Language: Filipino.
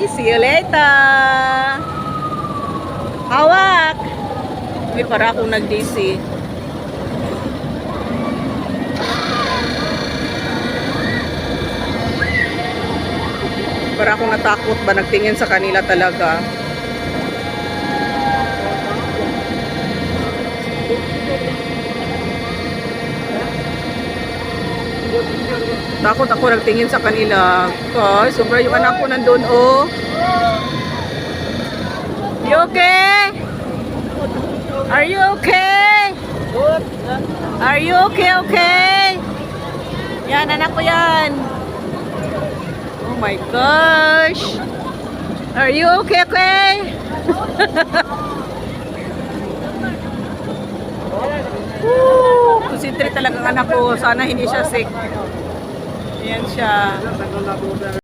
See you later. Hawak. May para akong nag-DC. Para akong natakot ba nagtingin sa kanila talaga. Takot ako nagtingin sa kanila. Ay, sobra yung anak ko nandun, oh. You okay? Are you okay? Are you okay? Yan, anak ko yan. Oh my gosh. Are you okay? Concentrate talagang anak ko. Sana hindi siya sick. Ayan siya.